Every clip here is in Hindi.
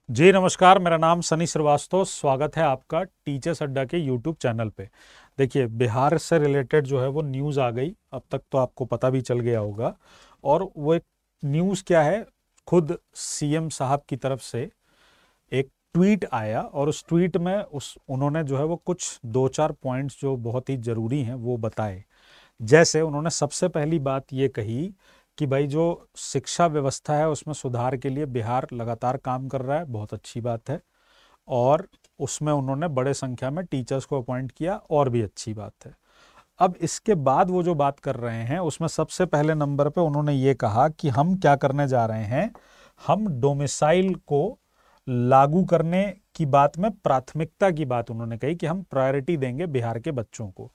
जी नमस्कार, मेरा नाम सनी श्रीवास्तव। स्वागत है आपका टीचर्स अड्डा के यूट्यूब चैनल पे। देखिए, बिहार से रिलेटेड जो है वो न्यूज़ आ गई। अब तक तो आपको पता भी चल गया होगा। और वो एक न्यूज़ क्या है, खुद सीएम साहब की तरफ से एक ट्वीट आया और उस ट्वीट में उस उन्होंने जो है वो कुछ दो चार पॉइंट्स जो बहुत ही ज़रूरी हैं वो बताए। जैसे उन्होंने सबसे पहली बात ये कही कि भाई जो शिक्षा व्यवस्था है उसमें सुधार के लिए बिहार लगातार काम कर रहा है, बहुत अच्छी बात है। और उसमें उन्होंने बड़े संख्या में टीचर्स को अपॉइंट किया, और भी अच्छी बात है। अब इसके बाद वो जो बात कर रहे हैं उसमें सबसे पहले नंबर पे उन्होंने ये कहा कि हम क्या करने जा रहे हैं, हम डोमिसाइल को लागू करने की बात में प्राथमिकता की बात उन्होंने कही कि हम प्रायोरिटी देंगे बिहार के बच्चों को।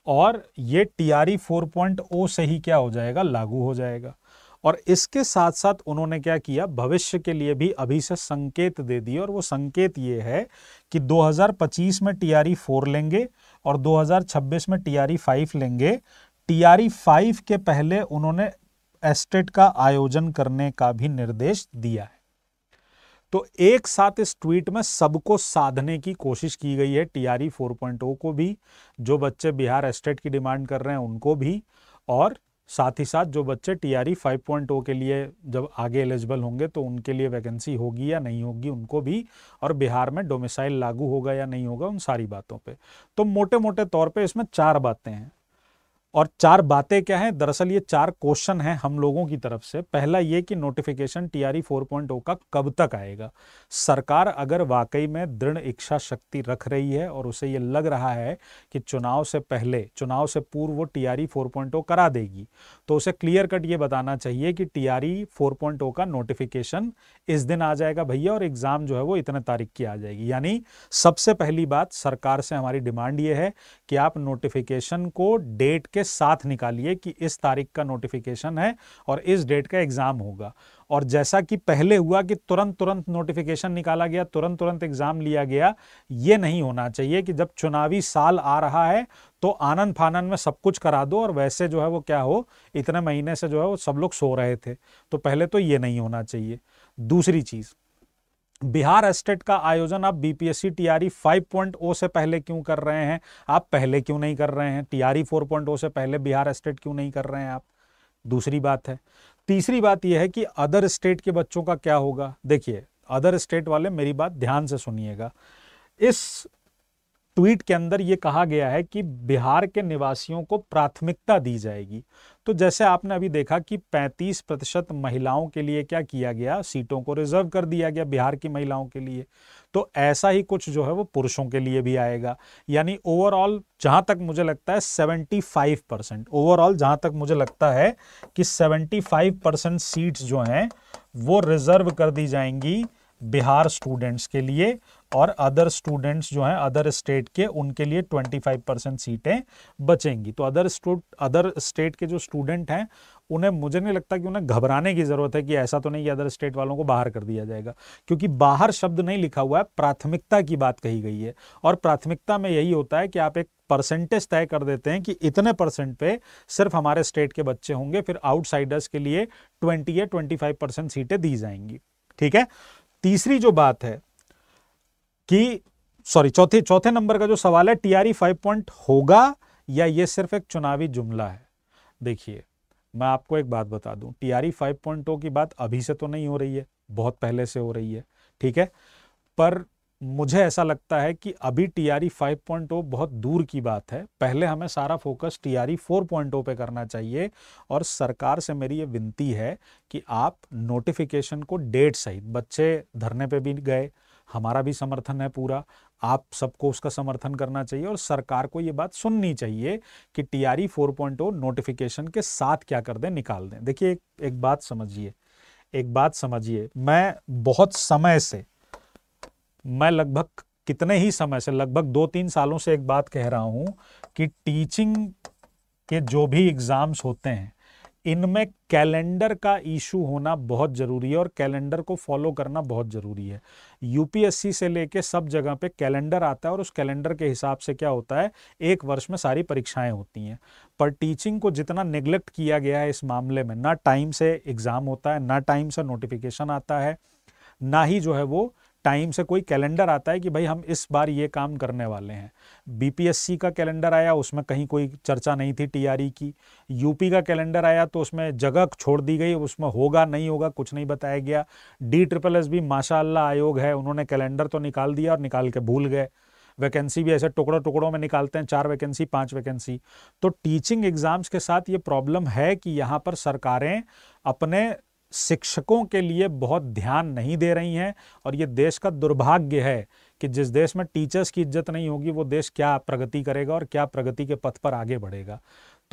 और ये टीआरई 4.0 से ही क्या हो जाएगा, लागू हो जाएगा। और इसके साथ साथ उन्होंने क्या किया, भविष्य के लिए भी अभी से संकेत दे दिए। और वो संकेत ये है कि 2025 में टीआरई 4 लेंगे और 2026 में टीआरई 5 लेंगे। टीआरई 5 के पहले उन्होंने एस्टेट का आयोजन करने का भी निर्देश दिया है। तो एक साथ इस ट्वीट में सबको साधने की कोशिश की गई है, टीआरई 4.0 को भी, जो बच्चे बिहार एस्टेट की डिमांड कर रहे हैं उनको भी, और साथ ही साथ जो बच्चे टीआरई 5.0 के लिए जब आगे एलिजिबल होंगे तो उनके लिए वैकेंसी होगी या नहीं होगी उनको भी, और बिहार में डोमिसाइल लागू होगा या नहीं होगा, उन सारी बातों पे। तो मोटे मोटे तौर पे इसमें चार बातें हैं। और चार बातें क्या हैं, दरअसल ये चार क्वेश्चन हैं हम लोगों की तरफ से। पहला ये कि नोटिफिकेशन टीआरई 4.0 का कब तक आएगा। सरकार अगर वाकई में दृढ़ इच्छा शक्ति रख रही है और उसे ये लग रहा है कि चुनाव से पहले, चुनाव से पूर्व वो टीआरई 4.0 करा देगी, तो उसे क्लियर कट ये बताना चाहिए कि टीआरई 4.0 का नोटिफिकेशन इस दिन आ जाएगा भैया, और एग्जाम जो है वो इतने तारीख की आ जाएगी। यानी सबसे पहली बात सरकार से हमारी डिमांड ये है कि आप नोटिफिकेशन को डेट के साथ निकालिए कि इस तारीख का नोटिफिकेशन है और इस डेट का एग्जाम होगा। और जैसा कि पहले हुआ कि तुरंत तुरंत नोटिफिकेशन निकाला गया, तुरंत तुरंत एग्जाम लिया गया, ये नहीं होना चाहिए कि जब चुनावी साल आ रहा है तो आनंद फानन में सब कुछ करा दो, और वैसे जो है वो क्या हो, इतने महीने से जो है वो सब लोग सो रहे थे। तो पहले तो ये नहीं होना चाहिए। दूसरी चीज, बिहार एस्टेट का आयोजन आप बीपीएससी टीआरई 5.0 से पहले क्यों कर रहे हैं, आप पहले क्यों नहीं कर रहे हैं, टीआरई 4.0 से पहले बिहार एस्टेट क्यों नहीं कर रहे हैं आप। दूसरी बात है। तीसरी बात यह है कि अदर स्टेट के बच्चों का क्या होगा। देखिए, अदर स्टेट वाले मेरी बात ध्यान से सुनिएगा। इस ट्वीट के अंदर यह कहा गया है कि बिहार के निवासियों को प्राथमिकता दी जाएगी। तो जैसे आपने अभी देखा कि 35% महिलाओं के लिए क्या किया गया, सीटों को रिजर्व कर दिया गया बिहार की महिलाओं के लिए। तो ऐसा ही कुछ जो है वो पुरुषों के लिए भी आएगा। यानी ओवरऑल जहां तक मुझे लगता है 75%, ओवरऑल जहां तक मुझे लगता है कि 75% सीट्स जो हैं वो रिजर्व कर दी जाएंगी बिहार स्टूडेंट्स के लिए, और अदर स्टूडेंट्स जो हैं अदर स्टेट के, उनके लिए 25% सीटें बचेंगी। तो अदर स्टेट के जो स्टूडेंट हैं उन्हें, मुझे नहीं लगता कि उन्हें घबराने की जरूरत है कि ऐसा तो नहीं कि अदर स्टेट वालों को बाहर कर दिया जाएगा, क्योंकि बाहर शब्द नहीं लिखा हुआ है, प्राथमिकता की बात कही गई है। और प्राथमिकता में यही होता है कि आप एक परसेंटेज तय कर देते हैं कि इतने परसेंट पे सिर्फ हमारे स्टेट के बच्चे होंगे, फिर आउटसाइडर्स के लिए 20 या 25% सीटें दी जाएंगी। ठीक है। तीसरी जो बात है कि चौथे नंबर का जो सवाल है, टीआरई 5 होगा या ये सिर्फ एक चुनावी जुमला है। देखिए, मैं आपको एक बात बता दूं, टीआरई 5.0 की बात अभी से तो नहीं हो रही है, बहुत पहले से हो रही है। ठीक है। पर मुझे ऐसा लगता है कि अभी टीआरई 5.0 बहुत दूर की बात है। पहले हमें सारा फोकस टीआरई 4.0 पे करना चाहिए। और सरकार से मेरी ये विनती है कि आप नोटिफिकेशन को डेट सहित, बच्चे धरने पे भी गए, हमारा भी समर्थन है पूरा, आप सबको उसका समर्थन करना चाहिए, और सरकार को ये बात सुननी चाहिए कि टीआरई 4.0 नोटिफिकेशन के साथ क्या कर दें, निकाल दें। देखिए, एक बात समझिए, एक बात समझिए, मैं बहुत समय से, मैं लगभग कितने ही समय से, लगभग 2-3 सालों से एक बात कह रहा हूं कि टीचिंग के जो भी एग्जाम्स होते हैं इनमें कैलेंडर का इशू होना बहुत जरूरी है, और कैलेंडर को फॉलो करना बहुत जरूरी है। यूपीएससी से लेके सब जगह पे कैलेंडर आता है, और उस कैलेंडर के हिसाब से क्या होता है, एक वर्ष में सारी परीक्षाएं होती हैं। पर टीचिंग को जितना नेग्लेक्ट किया गया है इस मामले में, ना टाइम से एग्जाम होता है, ना टाइम से नोटिफिकेशन आता है, ना ही जो है वो टाइम से कोई कैलेंडर आता है कि भाई हम इस बार ये काम करने वाले हैं। बीपीएससी का कैलेंडर आया, उसमें कहीं कोई चर्चा नहीं थी टीआरई की। यूपी का कैलेंडर आया तो उसमें जगह छोड़ दी गई, उसमें होगा नहीं होगा कुछ नहीं बताया गया। DSSS भी माशाअल्लाह आयोग है, उन्होंने कैलेंडर तो निकाल दिया और निकाल के भूल गए। वैकेंसी भी ऐसे टुकड़ों टुकड़ों में निकालते हैं, 4 वैकेंसी 5 वैकेंसी। तो टीचिंग एग्जाम्स के साथ ये प्रॉब्लम है कि यहाँ पर सरकारें अपने शिक्षकों के लिए बहुत ध्यान नहीं दे रही हैं, और ये देश का दुर्भाग्य है कि जिस देश में टीचर्स की इज्जत नहीं होगी वो देश क्या प्रगति करेगा और क्या प्रगति के पथ पर आगे बढ़ेगा।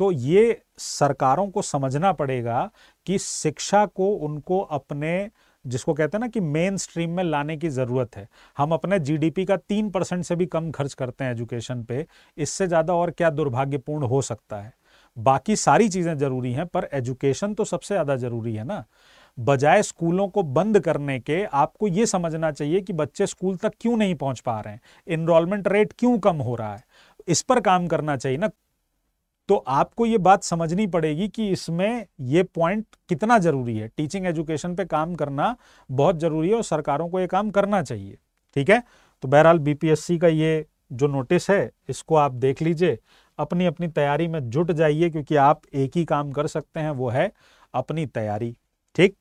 तो ये सरकारों को समझना पड़ेगा कि शिक्षा को उनको अपने, जिसको कहते हैं ना कि मेन स्ट्रीम में लाने की ज़रूरत है। हम अपने जीडीपी का 3% से भी कम खर्च करते हैं एजुकेशन पे, इससे ज़्यादा और क्या दुर्भाग्यपूर्ण हो सकता है। बाकी सारी चीज़ें ज़रूरी हैं पर एजुकेशन तो सबसे ज़्यादा ज़रूरी है ना। बजाय स्कूलों को बंद करने के आपको ये समझना चाहिए कि बच्चे स्कूल तक क्यों नहीं पहुंच पा रहे हैं, एनरोलमेंट रेट क्यों कम हो रहा है, इस पर काम करना चाहिए ना। तो आपको ये बात समझनी पड़ेगी कि इसमें ये पॉइंट कितना जरूरी है। टीचिंग एजुकेशन पे काम करना बहुत जरूरी है और सरकारों को ये काम करना चाहिए। ठीक है, तो बहरहाल बीपीएससी का ये जो नोटिस है इसको आप देख लीजिए, अपनी अपनी तैयारी में जुट जाइए, क्योंकि आप एक ही काम कर सकते हैं, वो है अपनी तैयारी। ठीक।